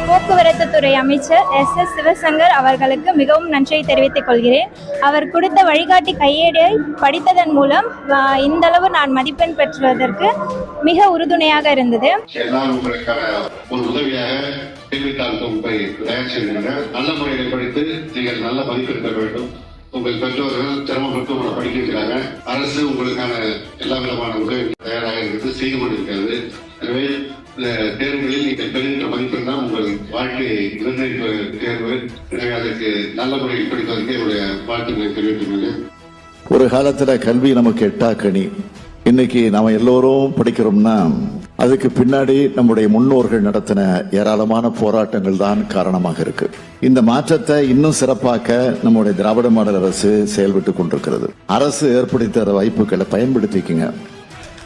போக்குவரத்து துறை அமைச்சர் SS சிவசங்கர் அவர்களுக்கு மிகவும் நன்றியை தெரிவித்துக் கொள்கிறேன். அவர் கொடுத்த வழிகாட்டி கையேடை படித்ததன் மூலம் இந்த அளவு நான் மதிப்பெண் பெற்றுவதற்கு மிக உறுதுணையாக இருந்தது. ஒரு உதவியாக கேள்வித்தாள் தொகுப்பை தயார் செய்திருக்கிற நல்ல முறையில் படித்து நீங்கள் நல்ல மதிப்பெண் பெற வேண்டும். உங்கள் பெற்றோர்கள் சிரமப்பட்டு உங்களை படிக்க வைக்கிறாங்க. அரசு உங்களுக்கான எல்லா விதமான உதவி தயாராக இருக்கிறது, செய்து கொண்டிருக்கிறது. எனவே இந்த தேர்வுகளில் நீங்கள் பெறுகின்ற மதிப்பெண் தான் உங்கள் வாழ்க்கையை நிர்ணயிப்ப தேர்வு. எனவே அதற்கு நல்ல முறையில் படிப்பதற்கு என்னுடைய வாழ்த்துக்களை தெரிவித்துள்ளேன். ஒரு காலத்துல கல்வி நமக்கு எட்டாக்கணி. இன்னைக்கு நாம எல்லோரும் படிக்கிறோம்னா அதுக்கு பின்னாடி நம்முடைய முன்னோர்கள் நடத்தின ஏராளமான போராட்டங்கள் தான் காரணமாக இருக்கு. இந்த மாற்றத்தை இன்னும் சிறப்பாக்க நம்முடைய திராவிட மாடல் அரசு செயல்பட்டு கொண்டிருக்கிறது. அரசு ஏற்படுத்த வாய்ப்புகளை பயன்படுத்திக்கங்க.